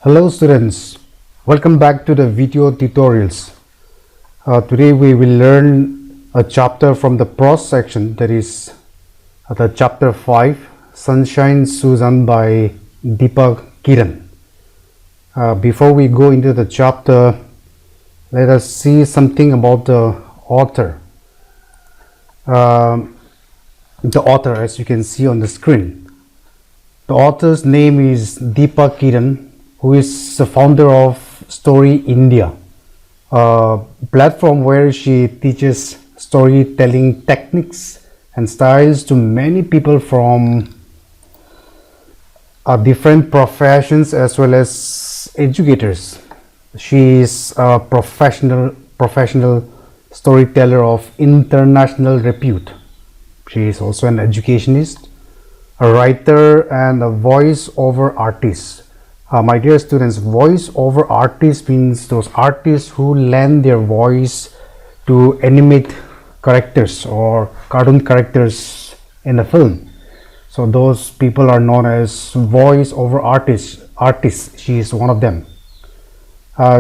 Hello students, welcome back to the video tutorials. Today we will learn a chapter from the prose section, that is the chapter 5, Sunshine Susan by Deepa Kiran. Before we go into the chapter, let us see something about the author. The author, as you can see on the screen. The author's name is Deepa Kiran, who is the founder of Story India, a platform where she teaches storytelling techniques and styles to many people from different professions as well as educators. She is a professional storyteller of international repute. She is also an educationist, a writer, and a voice-over artist. My dear students, voice-over artist means those artists who lend their voice to animate characters or cartoon characters in a film. So those people are known as voice-over artists. She is one of them.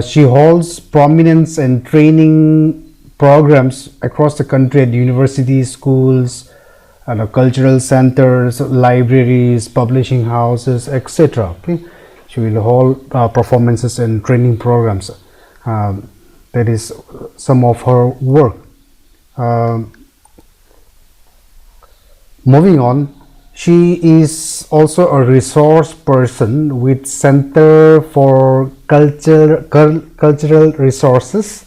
She holds prominence and training programs across the country at universities, schools, cultural centers, libraries, publishing houses, etc. Okay? She will hold performances and training programs. That is some of her work. Moving on, she is also a resource person with Center for Cultural Resources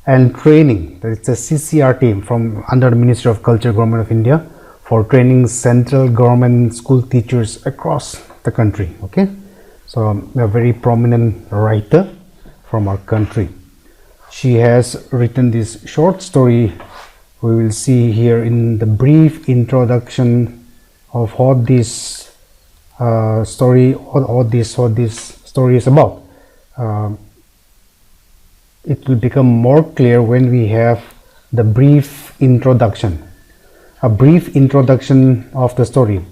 and Training. That is the CCR team from under the Ministry of Culture, Government of India, for training central government school teachers across the country. Okay. So a very prominent writer from our country. She has written this short story we will see here in the brief introduction of what this story is about. It will become more clear when we have the brief introduction. A brief introduction of the story.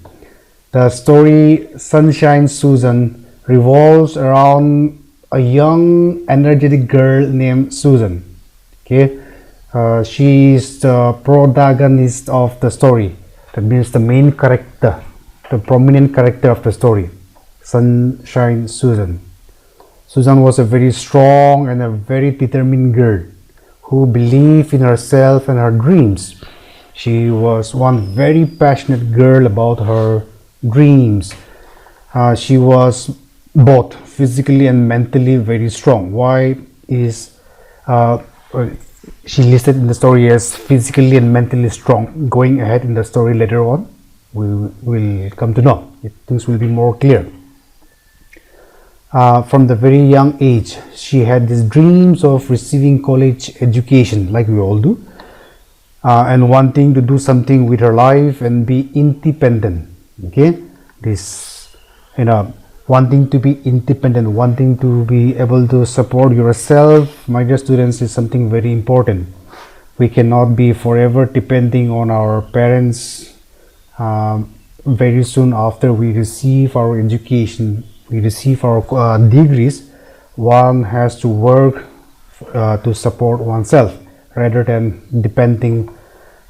The story Sunshine Susan revolves around a young, energetic girl named Susan. Okay, she is the protagonist of the story. That means the main character, the prominent character of the story. Sunshine Susan. Susan was a very strong and a very determined girl who believed in herself and her dreams. She was one very passionate girl about her dreams. She was both physically and mentally very strong. Why is she listed in the story as physically and mentally strong? Going ahead in the story later on, we will come to know. Things will be more clear. From the very young age, she had these dreams of receiving college education, like we all do, and wanting to do something with her life and be independent. Okay, this, wanting to be independent, wanting to be able to support yourself, my dear students, is something very important. We cannot be forever depending on our parents. Very soon after we receive our education, we receive our degrees, one has to work to support oneself rather than depending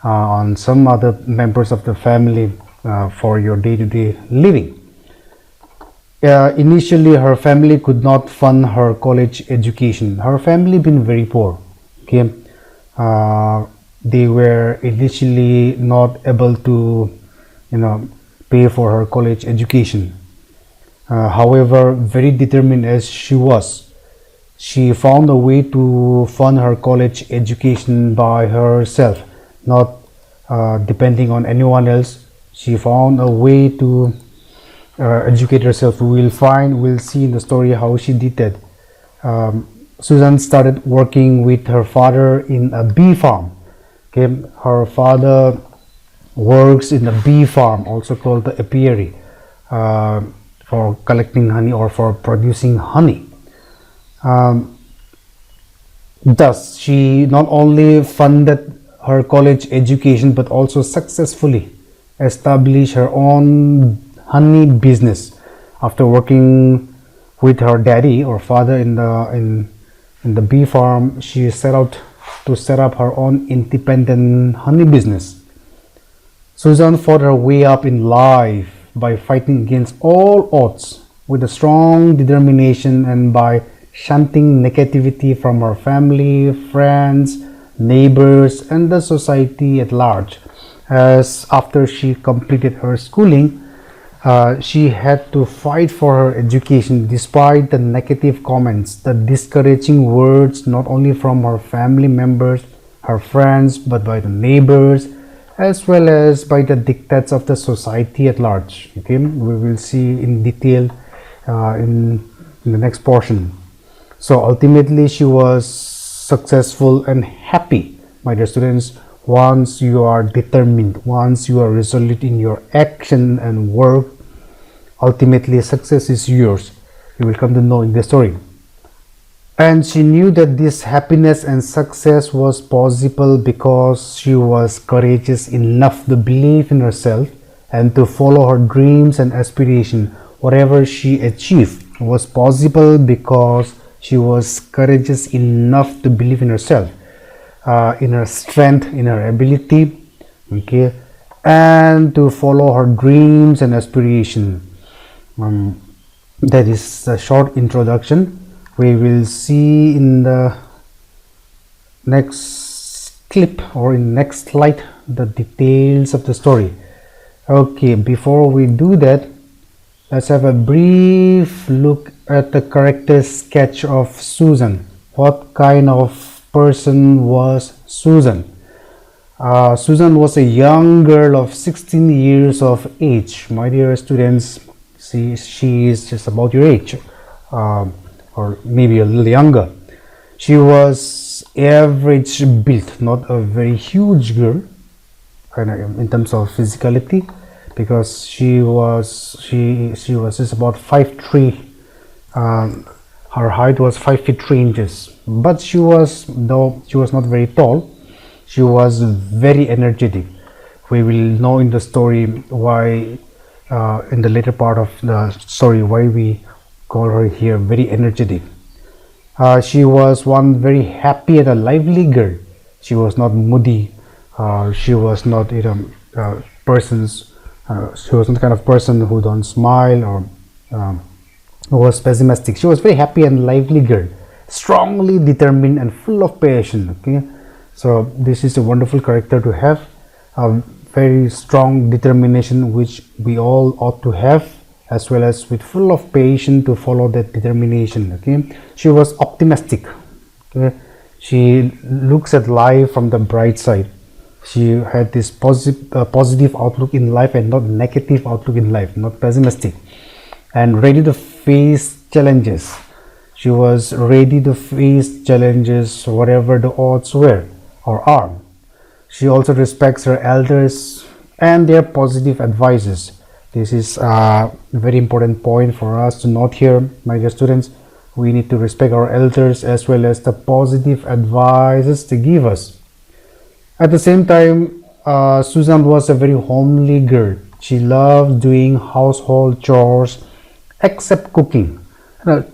on some other members of the family for your day-to-day living. Initially, her family could not fund her college education. Her family been very poor. Okay, they were initially not able to, pay for her college education. However, very determined as she was, she found a way to fund her college education by herself, not depending on anyone else. She found a way to educate herself. We'll see in the story how she did that. Susan started working with her father in a bee farm. Okay, her father works in a bee farm, also called the apiary, for collecting honey or for producing honey. Thus, she not only funded her college education but also successfully established her own honey business after working With her daddy or father in the bee farm, she set out to set up her own independent honey business. Susan fought her way up in life by fighting against all odds with a strong determination and by shunting negativity from her family, friends, neighbors, and the society at large. As after she completed her schooling, she had to fight for her education despite the negative comments, the discouraging words not only from her family members, her friends, but by the neighbors, as well as by the dictates of the society at large. Okay, we will see in detail in the next portion. So ultimately, she was successful and happy, my dear students. Once you are determined, once you are resolute in your action and work, ultimately success is yours. You will come to know in the story. And she knew that this happiness and success was possible because she was courageous enough to believe in herself and to follow her dreams and aspiration. Whatever she achieved was possible because she was courageous enough to believe in herself, in her strength, in her ability, okay, and to follow her dreams and aspiration. That is a short introduction. We will see in the next clip or in next slide the details of the story. Okay, before we do that, let's have a brief look at the character sketch of Susan. What kind of person was Susan? Susan was a young girl of 16 years of age. My dear students, she is just about your age, or maybe a little younger. She was average built, not a very huge girl in terms of physicality, because she was just about 5'3". Her height was 5 feet 3 inches, but though she was not very tall, she was very energetic. We will know in the story why, in the later part of the story, why we call her here very energetic. She was one very happy and a lively girl. She was not moody. She was not she was not the kind of person who don't smile or who was pessimistic. She was very happy and lively girl, strongly determined and full of passion. Okay, so this is a wonderful character to have, a very strong determination which we all ought to have, as well as with full of patience to follow that determination. Okay, she was optimistic. Okay, she looks at life from the bright side. She had this positive outlook in life and not negative outlook in life, not pessimistic, and ready to face challenges. She was ready to face challenges whatever the odds were or are. She also respects her elders and their positive advices. This is a very important point for us to note here, my dear students. We need to respect our elders as well as the positive advices they give us. At the same time, Susan was a very homely girl. She loved doing household chores except cooking.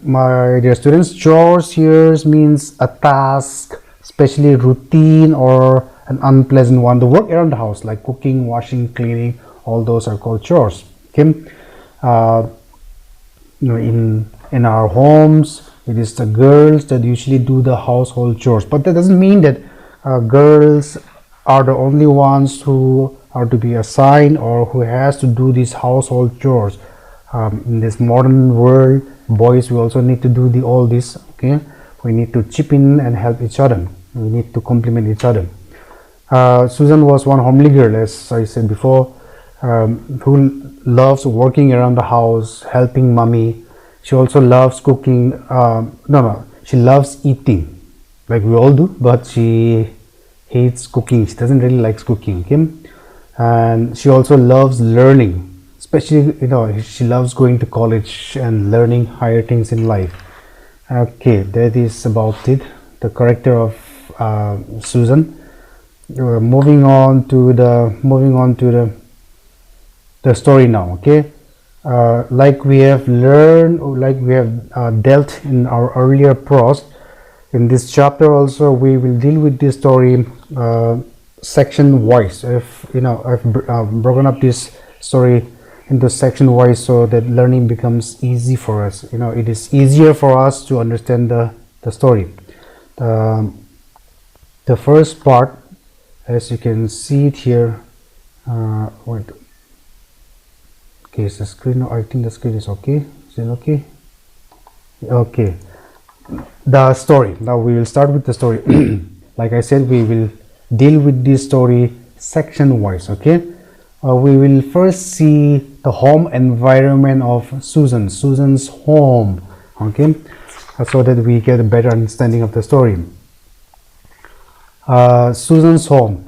My dear students, chores here means a task, especially routine or an unpleasant one. The work around the house like cooking, washing, cleaning, all those are called chores. Okay, in our homes, it is the girls that usually do the household chores, but that doesn't mean that girls are the only ones who are to be assigned or who has to do these household chores. In this modern world, boys, we also need to do all this. Okay, we need to chip in and help each other. We need to complement each other. Susan was one homely girl, as I said before, who loves working around the house, helping mommy. She also loves cooking. She loves eating, like we all do, but she hates cooking. She doesn't really like cooking. Okay? And she also loves learning, especially she loves going to college and learning higher things in life. Okay, that is about it, the character of Susan. Moving on to the story now. Okay, Like we have learned, or like we have dealt in our earlier prose, in this chapter also we will deal with this story section wise. If you know, I've broken up this story into section wise so that learning becomes easy for us. You know, it is easier for us to understand the story. The first part, as you can see it here, wait, okay, is the screen, I think the screen is okay. Is it okay? Okay, the story. Now we will start with the story. Like I said, we will deal with this story section wise. Okay, we will first see the home environment of Susan's home. Okay, so that we get a better understanding of the story. Susan's home.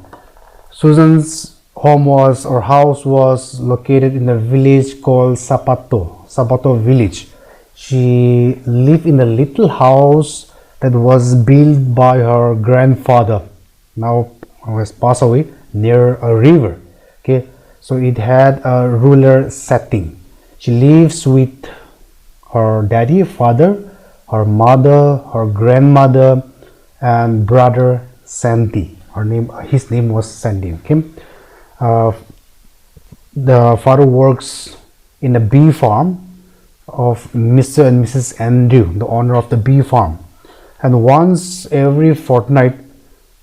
Susan's home was, or house was, located in a village called Sapato village. She lived in a little house that was built by her grandfather, now has passed away, near a river. Okay, so it had a rural setting. She lives with her daddy, father, her mother, her grandmother, and brother Sandy. His name was Sandy. Okay, the father works in a bee farm of Mr. and Mrs. Andrew, the owner of the bee farm. And once every fortnight,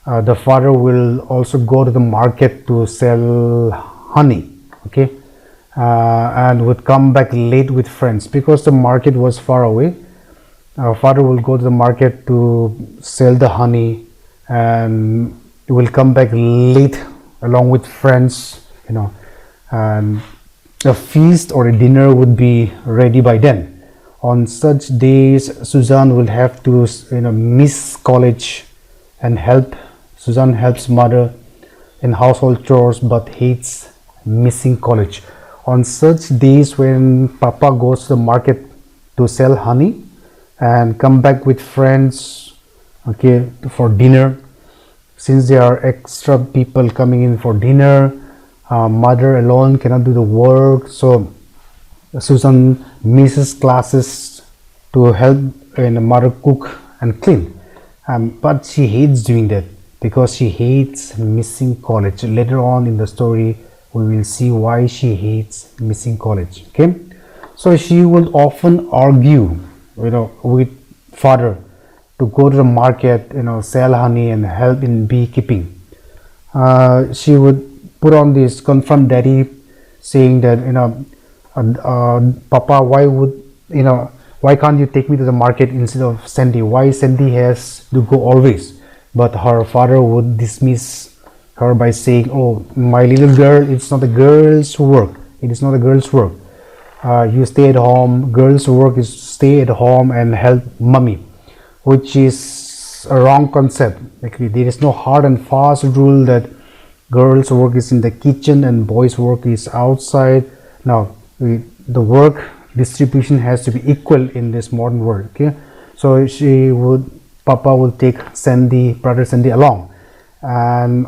the father will also go to the market to sell honey. Okay, and would come back late with friends because the market was far away. Father will go to the market to sell the honey, and he will come back late along with friends, you know, and a feast or a dinner would be ready by then. On such days, Susan will have to, you know, miss college and help. Susan helps mother in household chores but hates missing college. On such days when Papa goes to the market to sell honey and come back with friends, okay, for dinner, since there are extra people coming in for dinner, mother alone cannot do the work, so Susan misses classes to help mother cook and clean, but she hates doing that because she hates missing college. Later on in the story we will see why she hates missing college. Okay, so she would often argue, you know, with father to go to the market, you know, sell honey and help in beekeeping. She would put on this, confront daddy, saying that, you know, Papa, why can't you take me to the market instead of Sandy? Why Sandy has to go always? But her father would dismiss her by saying, oh, my little girl, it's not a girl's work. It is not a girl's work. You stay at home. Girls' work is to stay at home and help mommy, which is a wrong concept. Like, there is no hard and fast rule that girls' work is in the kitchen and boys' work is outside. Now, the work distribution has to be equal in this modern world. Okay, so Papa will take brother Sandy along, and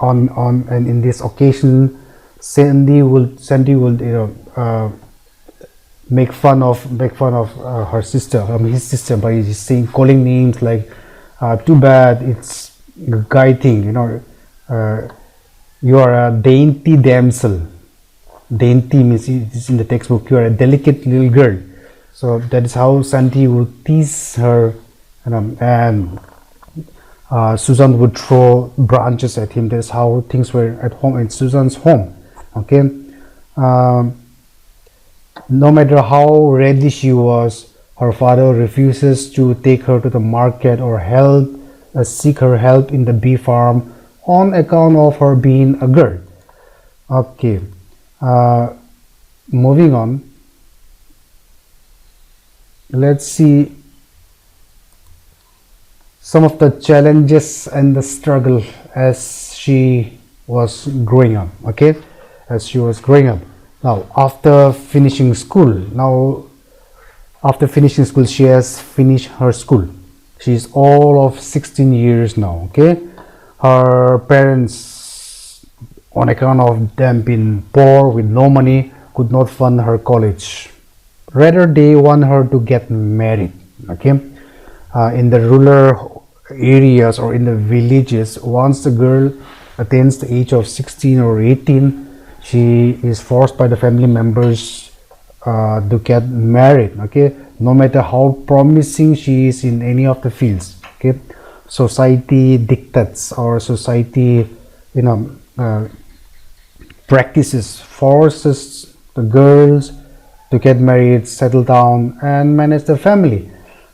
and in this occasion, Sandy will make fun of her sister, his sister, by saying, calling names like, too bad, it's a guy thing, you know, you are a dainty damsel. Dainty means, it is in the textbook, you are a delicate little girl. So that is how Sandy would tease her, and Susan would throw branches at him. That is how things were at home in Susan's home. Okay, no matter how ready she was, her father refuses to take her to the market or seek her help in the bee farm on account of her being a girl. Okay, moving on, let's see some of the challenges and the struggle as she was growing up. Okay, as she was growing up. Now, after finishing school, she has finished her school. She is all of 16 years now. Okay, her parents, on account of them being poor with no money, could not fund her college. Rather, they want her to get married. Okay, in the rural areas or in the villages, once the girl attains the age of 16 or 18, she is forced by the family members to get married. Okay, no matter how promising she is in any of the fields. Okay, society dictates, or society, practices, forces the girls to get married, settle down, and manage the family,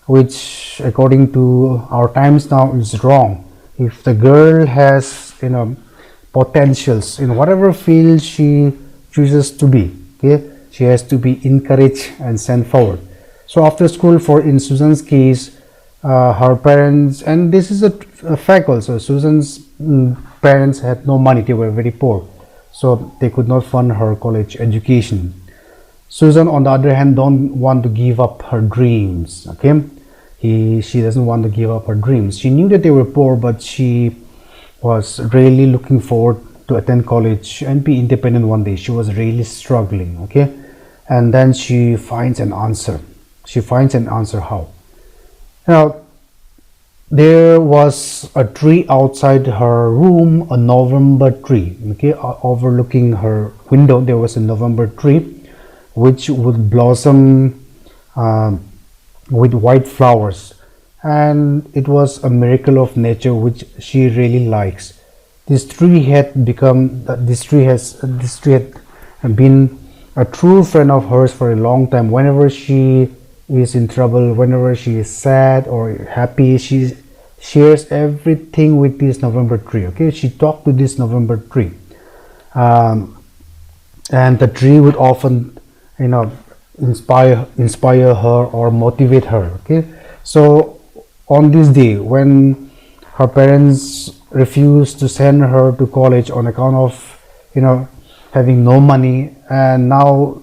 which according to our times now is wrong. If the girl has potentials in whatever field she chooses to be, okay, she has to be encouraged and sent forward. So after school, for in Susan's case, her parents, and this is a fact also, Susan's parents had no money, they were very poor, so they could not fund her college education. Susan, on the other hand, don't want to give up her dreams. Okay, she doesn't want to give up her dreams. She knew that they were poor, but she was really looking forward to attend college and be independent one day. She was really struggling. Okay, and then she finds an answer. She finds an answer how? Now, there was a tree outside her room, a November tree. Okay, overlooking her window, there was a November tree which would blossom with white flowers, and it was a miracle of nature which she really likes. This tree had been a true friend of hers for a long time. Whenever she is in trouble, whenever she is sad or happy, she shares everything with this November tree. Okay, she talked to this November tree, and the tree would often inspire her or motivate her. Okay, so on this day when her parents refused to send her to college on account of having no money, and now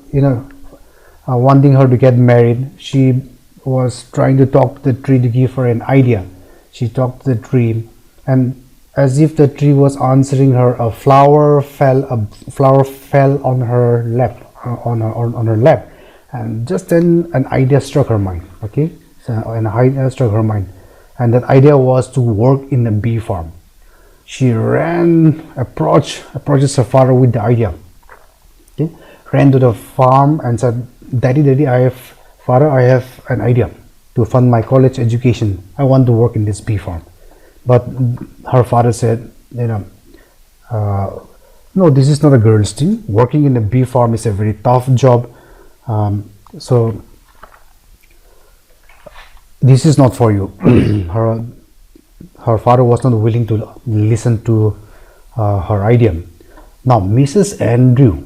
wanting her to get married, she was trying to talk to the tree to give her an idea. She talked to the tree, and as if the tree was answering her, a flower fell on her lap, on her lap, and just then an idea struck her mind. Okay, so an idea struck her mind, and that idea was to work in a bee farm. She approached her father with the idea. Okay, ran to the farm and said, Daddy, I have an idea to fund my college education. I want to work in this bee farm. But her father said, no, this is not a girl's thing. Working in a bee farm is a very tough job. So this is not for you. Her father was not willing to listen to her idea. Now, Mrs. Andrew,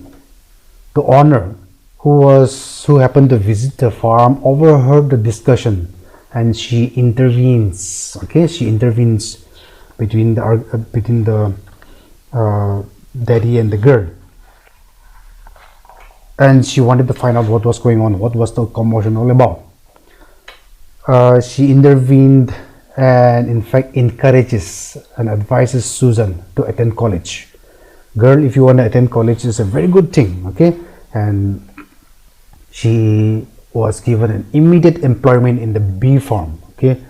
the owner, who happened to visit the farm, overheard the discussion, and she intervenes. Okay, she intervenes between the daddy and the girl, and she wanted to find out what was going on, what was the commotion all about. She intervened and in fact encourages and advises Susan to attend college. Girl, if you want to attend college, it's a very good thing. Okay, and she was given an immediate employment in the bee farm. Okay,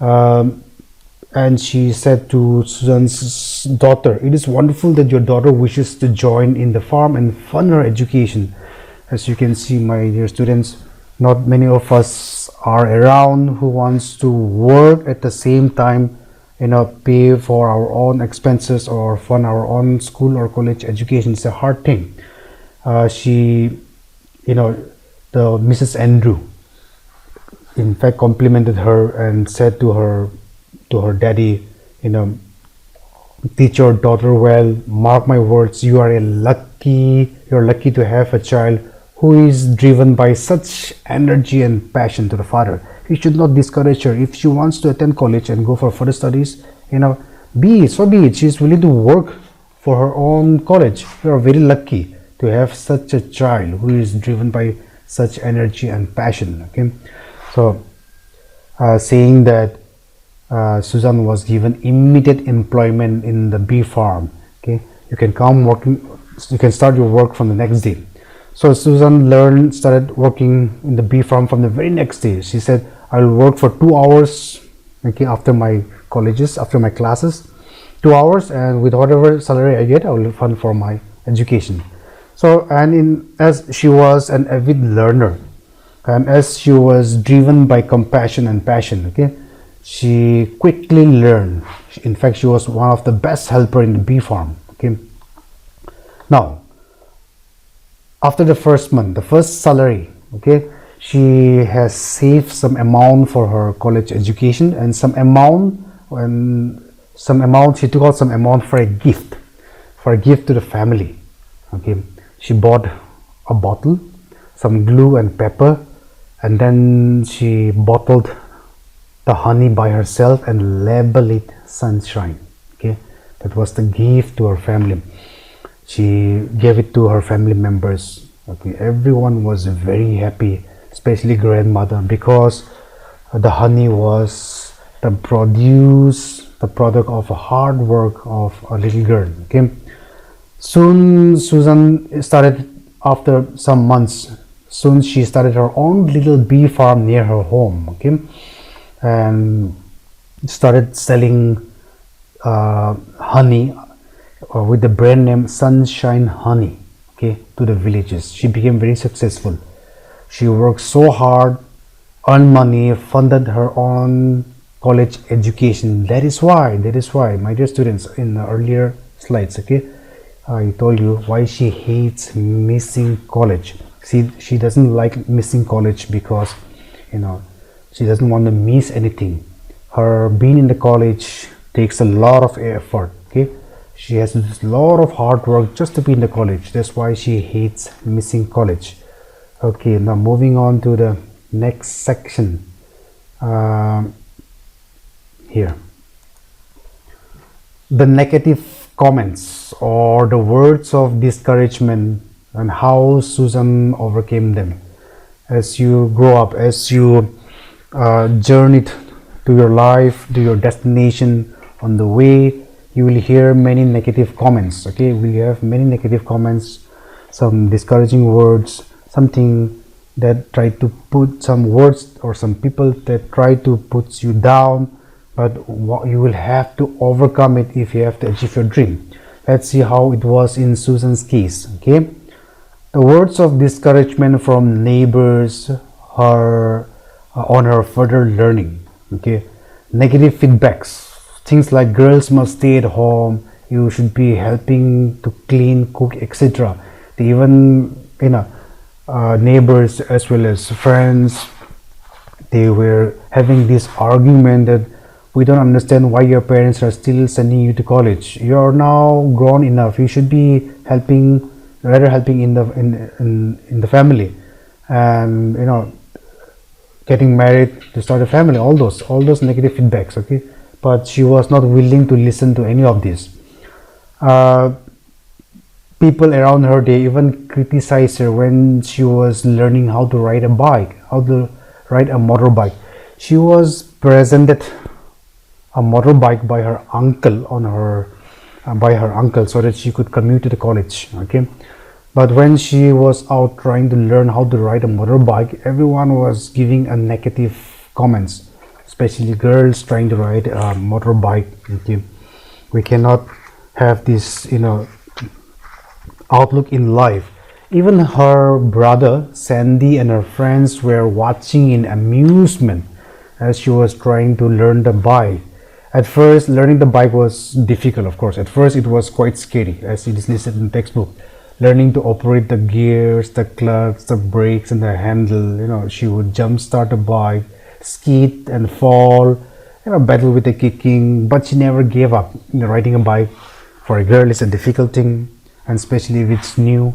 and she said to Susan's daughter, it is wonderful that your daughter wishes to join in the farm and fund her education. As you can see, my dear students, not many of us are around who wants to work at the same time, pay for our own expenses or fund our own school or college education. It's a hard thing. The Mrs. Andrew, in fact, complimented her and said to her daddy, teach your daughter well. Mark my words, you're lucky to have a child who is driven by such energy and passion. To the father, you should not discourage her. If she wants to attend college and go for further studies, be it. She's willing to work for her own college. You are very lucky to have such a child who is driven by such energy and passion. Okay, so saying that Susan was given immediate employment in the bee farm. Okay, you can start your work from the next day. So Susan started working in the bee farm from the very next day. She said, I'll work for 2 hours, okay, after my colleges, after my classes, 2 hours, and with whatever salary I get, I will fund for my education. So, as she was an avid learner, and as she was driven by compassion and passion, okay, she quickly learned. In fact, she was one of the best helper in the bee farm. Okay. Now, after the first month, the first salary, okay, she has saved some amount for her college education, and some amount she took out some amount for a gift to the family. Okay, she bought a bottle, some glue and pepper, and then she bottled the honey by herself and labeled it Sunshine. Okay, that was the gift to her family. She gave it to her family members. Okay, everyone was very happy, especially grandmother, because the honey was the product of a hard work of a little girl. Okay, soon Susan started, after some months, soon she started her own little bee farm near her home. Okay, and started selling honey with the brand name Sunshine Honey, okay, to the villages. She became very successful. She worked so hard, earned money, funded her own college education. That is why, my dear students, in the earlier slides, okay, I told you why she hates missing college. See, she doesn't like missing college because, she doesn't want to miss anything. Her being in the college takes a lot of effort. Okay, she has to do a lot of hard work just to be in the college. That's why she hates missing college. Okay, now moving on to the next section. Here, the negative comments or the words of discouragement and how Susan overcame them. As you grow up, as you journeyed to your life, to your destination, on the way, you will hear many negative comments. Okay, we have many negative comments, some discouraging words, something that try to put some words or some people that try to put you down, but you will have to overcome it if you have to achieve your dream. Let's see how it was in Susan's case. Okay, the words of discouragement from neighbors, her on her further learning. Okay, negative feedbacks, things like girls must stay at home, you should be helping to clean, cook, etc. They even, neighbors as well as friends, they were having this argument that we don't understand why your parents are still sending you to college. You are now grown enough, you should be helping in the family, and getting married to start a family, all those negative feedbacks. Okay, but she was not willing to listen to any of this. People around her, they even criticized her when she was learning how to ride a motorbike. She was presented a motorbike by her uncle so that she could commute to the college. Okay, but when she was out trying to learn how to ride a motorbike, everyone was giving a negative comments, especially girls trying to ride a motorbike. Okay, we cannot have this outlook in life. Even her brother Sandy and her friends were watching in amusement as she was trying to learn the bike. At first, learning the bike was difficult, of course. At first, it was quite scary, as it is listed in the textbook. Learning to operate the gears, the clutch, the brakes, and the handle. She would jump start a bike, skid and fall, battle with the kicking, but she never gave up. Riding a bike for a girl is a difficult thing, and especially if it's new.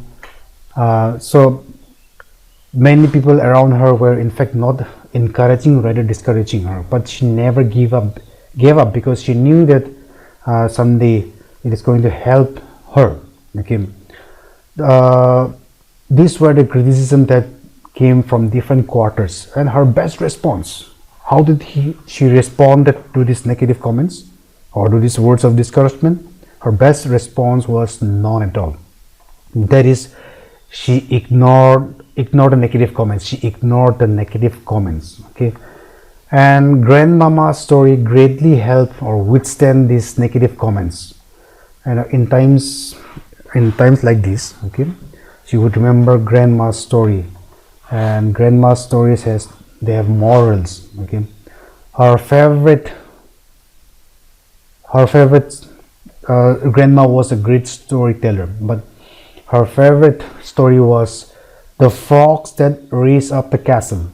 So many people around her were in fact not encouraging, rather discouraging her, but she never gave up because she knew that someday it is going to help her. Okay, these were the criticism that came from different quarters, and her best response, how did she responded to these negative comments or to these words of discouragement? Her best response was none at all. That is, She ignored the negative comments. She ignored the negative comments. Okay, and grandmama's story greatly helped or withstand these negative comments. And in times like this, okay, she would remember grandma's story, and grandma's stories they have morals. Okay, her favorite grandma was a great storyteller, but her favorite story was the frogs that raised up the castle.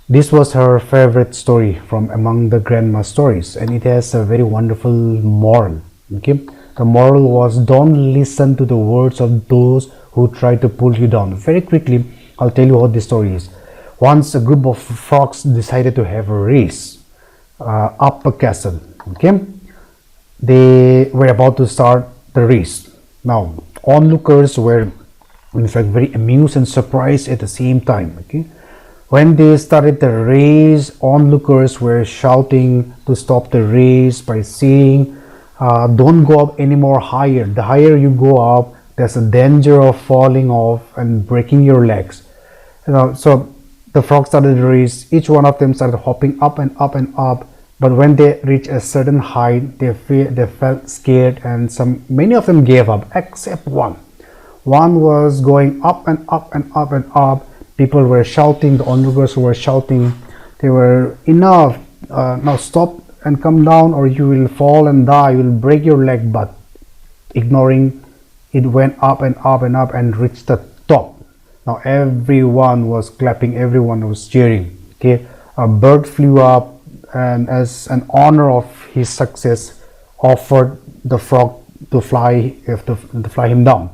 This was her favorite story from among the grandma stories, and it has a very wonderful moral. Okay, the moral was, don't listen to the words of those who try to pull you down. Very quickly, I'll tell you what the story is. Once a group of frogs decided to have a race up a castle. Okay, they were about to start the race. Now, onlookers were in fact very amused and surprised at the same time. Okay, when they started the race, onlookers were shouting to stop the race by saying, don't go up any more higher. The higher you go up, there's a danger of falling off and breaking your legs. So the frogs started the race. Each one of them started hopping up and up and up. But when they reached a certain height, they felt scared, and many of them gave up, except one. One was going up and up and up and up. People were shouting, the onlookers were shouting. They were, enough, now stop and come down, or you will fall and die, you will break your leg. But ignoring, it went up and up and up and reached the top. Now everyone was clapping, everyone was cheering. Okay, a bird flew up, and as an honor of his success, offered the frog to fly him down.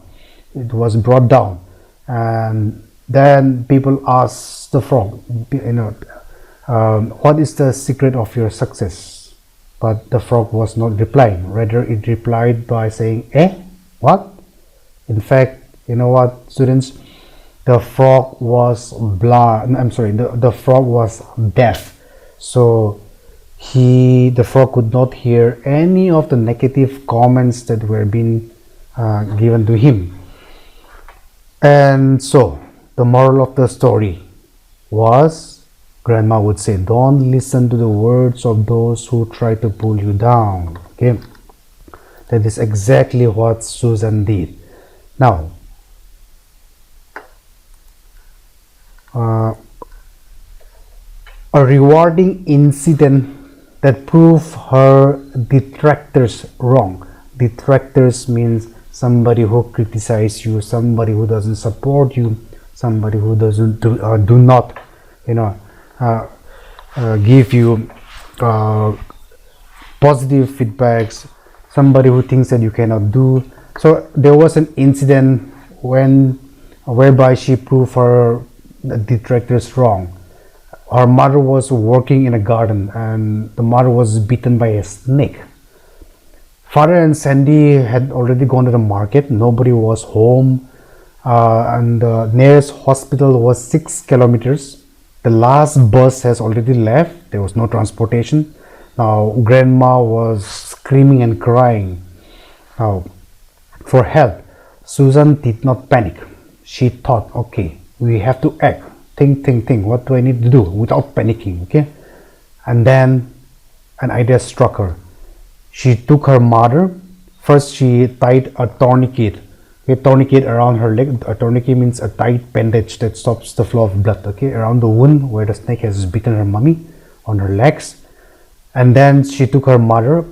It was brought down, and then people asked the frog, what is the secret of your success? But the frog was not replying. Rather, it replied by saying, what? In fact, you know what, students? The frog was blind. I'm sorry, the frog was deaf. So the frog could not hear any of the negative comments that were being given to him. And so the moral of the story was, grandma would say, don't listen to the words of those who try to pull you down. Okay, that is exactly what Susan did. Now, a rewarding incident that proved her detractors wrong. Detractors means somebody who criticizes you, somebody who doesn't support you, somebody who doesn't do not give you positive feedbacks, somebody who thinks that you cannot do. So there was an incident whereby she proved her detractors wrong. Her mother was working in a garden, and the mother was bitten by a snake. Father and Sandy had already gone to the market. Nobody was home, and the nearest hospital was 6 kilometers. The last bus has already left. There was no transportation. Now grandma was screaming and crying for help. Susan did not panic. She thought, okay, we have to act. Think. What do I need to do without panicking? Okay, and then an idea struck her. She took her mother. First, she tied a tourniquet. A tourniquet around her leg. A tourniquet means a tight bandage that stops the flow of blood. Okay, around the wound where the snake has bitten her mummy, on her legs. And then she took her mother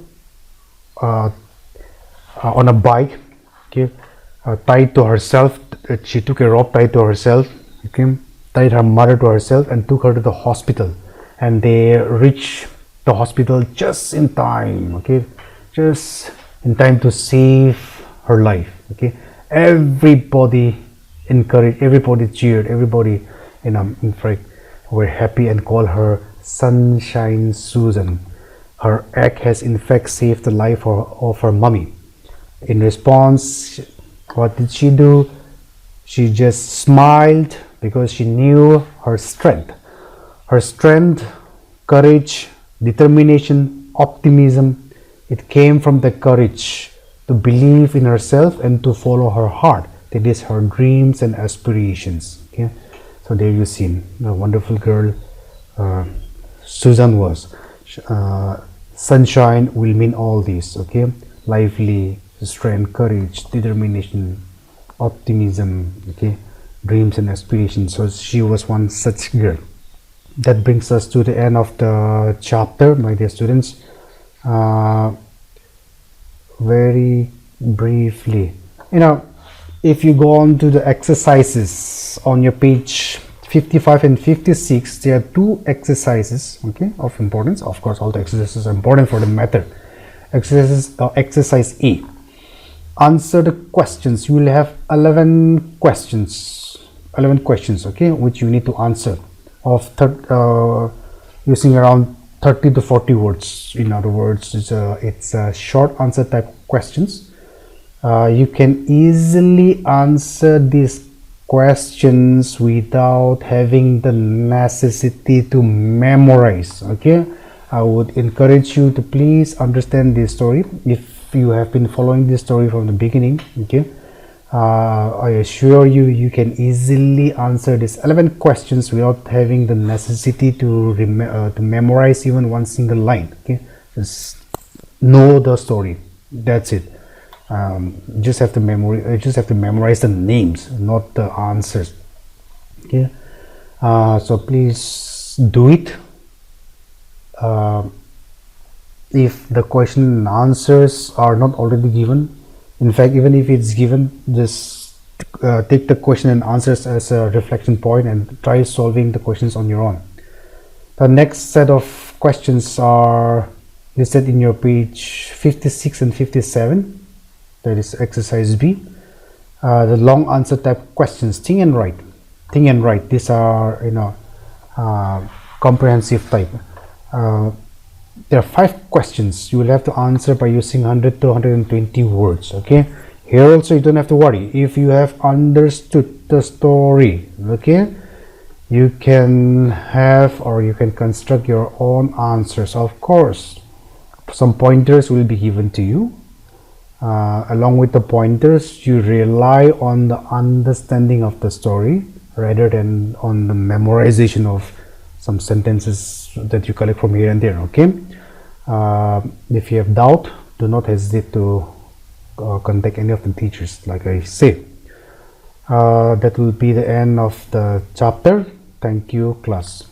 on a bike. Okay, tied to herself. She took a rope tied to herself. Okay, tied her mother to herself and took her to the hospital. And they reached the hospital just in time. Okay, just in time to save her life. Okay, everybody encouraged, everybody cheered, everybody, in fact, were happy and called her Sunshine Susan. Her act has in fact saved the life of her mummy. In response, what did she do? She just smiled because she knew her strength. Her strength, courage, determination, optimism, it came from the courage to believe in herself and to follow her heart. That is her dreams and aspirations. Okay, so there you see the wonderful girl Susan was. Sunshine will mean all this. Okay, lively, strength, courage, determination, optimism. Okay, dreams and aspirations. So she was one such girl. That brings us to the end of the chapter, my dear students. Very briefly, if you go on to the exercises on your page 55 and 56, there are two exercises, okay, of importance. Of course, all the exercises are important for the method. Exercise A, answer the questions. You will have 11 questions, okay, which you need to answer of using around 30 to 40 words. In other words, it's a short answer type questions. You can easily answer these questions without having the necessity to memorize. Okay, I would encourage you to please understand this story if you have been following this story from the beginning. Okay, I assure you, you can easily answer these 11 questions without having the necessity to memorize even one single line. Okay, just know the story. That's it. Just have to memorize the names, not the answers. Okay, so please do it. If the question and answers are not already given, in fact, even if it's given, just take the question and answers as a reflection point and try solving the questions on your own. The next set of questions are listed in your page 56 and 57. That is exercise B. The long answer type questions, think and write. These are comprehensive type. There are 5 questions you will have to answer by using 100 to 120 words. Okay, here also you don't have to worry. If you have understood the story, okay, you can have or you can construct your own answers. Of course, some pointers will be given to you. Along with the pointers, you rely on the understanding of the story rather than on the memorization of some sentences that you collect from here and there. Okay, if you have doubt, do not hesitate to contact any of the teachers, like I say. That will be the end of the chapter. Thank you, class.